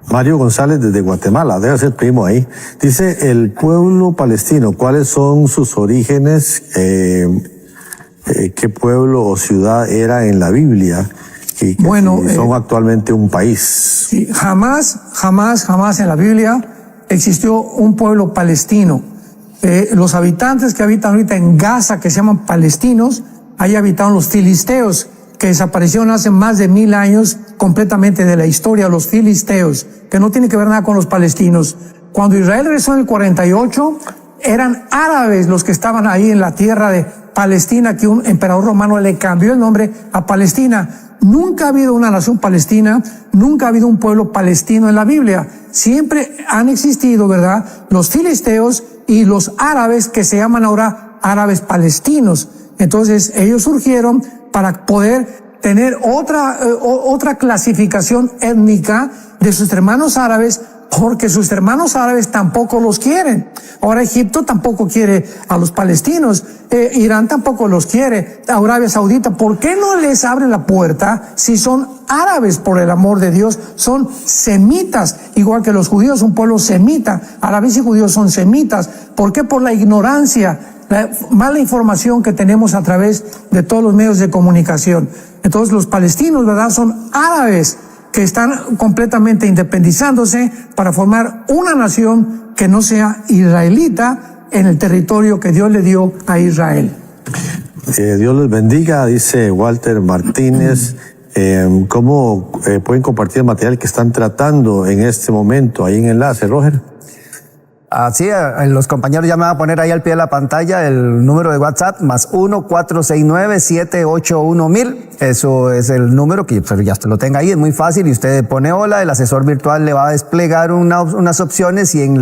Mario González desde Guatemala, debe ser primo ahí. Dice, el pueblo palestino, ¿cuáles son sus orígenes? ¿Qué pueblo o ciudad era en la Biblia? Y que bueno, son actualmente un país. Sí, jamás en la Biblia existió un pueblo palestino. Los habitantes que habitan ahorita en Gaza, que se llaman palestinos, ahí habitaron los filisteos, que desaparecieron hace más de 1000 años completamente de la historia, los filisteos, que no tiene que ver nada con los palestinos. Cuando Israel regresó en el 48, eran árabes los que estaban ahí en la tierra de Palestina, que un emperador romano le cambió el nombre a Palestina. Nunca ha habido una nación palestina, nunca ha habido un pueblo palestino en la Biblia. Siempre han existido, ¿verdad?, los filisteos y los árabes, que se llaman ahora árabes palestinos. Entonces ellos surgieron para poder tener otra clasificación étnica de sus hermanos árabes, porque sus hermanos árabes tampoco los quieren. Ahora Egipto tampoco quiere a los palestinos, Irán tampoco los quiere, Arabia Saudita. ¿Por qué no les abre la puerta si son árabes, por el amor de Dios? Son semitas, igual que los judíos, un pueblo semita. Árabes y judíos son semitas. ¿Por qué? Por la ignorancia, la mala información que tenemos a través de todos los medios de comunicación. Entonces los palestinos, ¿verdad?, son árabes que están completamente independizándose para formar una nación que no sea israelita en el territorio que Dios le dio a Israel. Dios les bendiga, dice Walter Martínez. ¿Cómo pueden compartir el material que están tratando en este momento? Ahí en enlace, Roger. Así, los compañeros ya me van a poner ahí al pie de la pantalla el número de WhatsApp, más 1-469-781-1000. Eso es el número que ya usted lo tenga ahí, es muy fácil, y usted pone hola, el asesor virtual le va a desplegar unas opciones, y en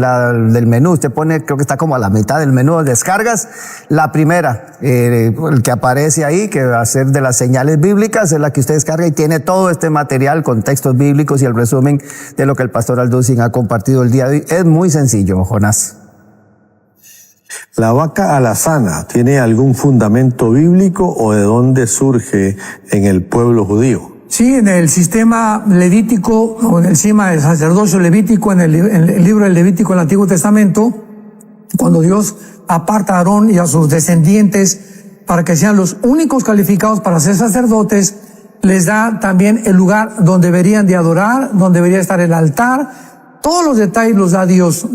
del menú usted pone, creo que está como a la mitad del menú de descargas, la primera, el que aparece ahí, que va a ser de las señales bíblicas, es la que usted descarga y tiene todo este material con textos bíblicos y el resumen de lo que el pastor Alducin ha compartido el día de hoy. Es muy sencillo, Jonás. ¿La vaca alazana tiene algún fundamento bíblico o de dónde surge en el pueblo judío? Sí, en el sistema levítico, o en el sistema del sacerdocio levítico, en el libro del Levítico, en el Antiguo Testamento, cuando Dios aparta a Aarón y a sus descendientes para que sean los únicos calificados para ser sacerdotes, les da también el lugar donde deberían de adorar, donde debería estar el altar. Todos los detalles los da Dios.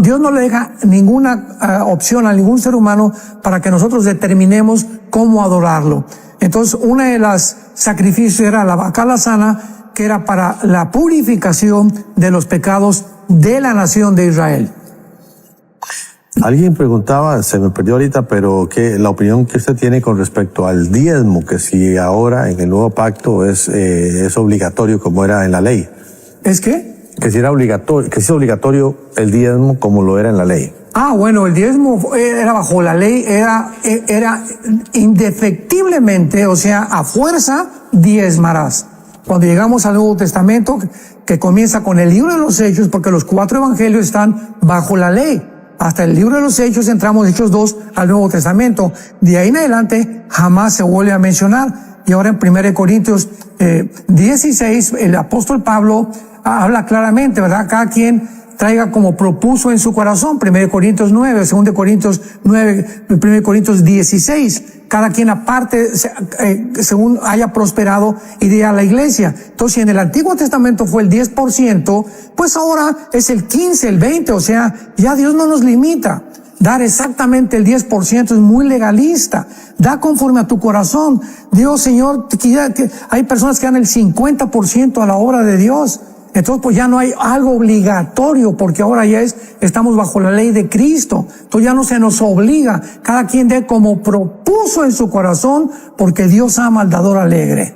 Dios no le deja ninguna opción a ningún ser humano para que nosotros determinemos cómo adorarlo. Entonces, una de las sacrificios era la vaca alazana, que era para la purificación de los pecados de la nación de Israel. Alguien preguntaba, se me perdió ahorita, pero que la opinión que usted tiene con respecto al diezmo, que si ahora en el nuevo pacto es obligatorio como era en la ley. ¿Es qué? Que si era obligatorio, que si es obligatorio el diezmo como lo era en la ley. Bueno, el diezmo era bajo la ley, era indefectiblemente, o sea, a fuerza diezmarás. Cuando llegamos al Nuevo Testamento, que comienza con el libro de los Hechos, porque los 4 evangelios están bajo la ley. Hasta el libro de los Hechos entramos, Hechos 2, al Nuevo Testamento. De ahí en adelante jamás se vuelve a mencionar. Y ahora en 1 Corintios 16, el apóstol Pablo habla claramente, ¿verdad? Cada quien traiga como propuso en su corazón. 1 Corintios 9, 2 Corintios 9, 1 Corintios 16. Cada quien aparte, según haya prosperado, iría a la iglesia. Entonces, si en el Antiguo Testamento fue el 10%, pues ahora es el 15, el 20, o sea, ya Dios no nos limita. Dar exactamente el 10% es muy legalista. Da conforme a tu corazón. Dios, Señor, que hay personas que dan el 50% a la obra de Dios. Entonces, pues ya no hay algo obligatorio, porque ahora ya estamos bajo la ley de Cristo. Entonces ya no se nos obliga. Cada quien dé como propuso en su corazón, porque Dios ama al dador alegre.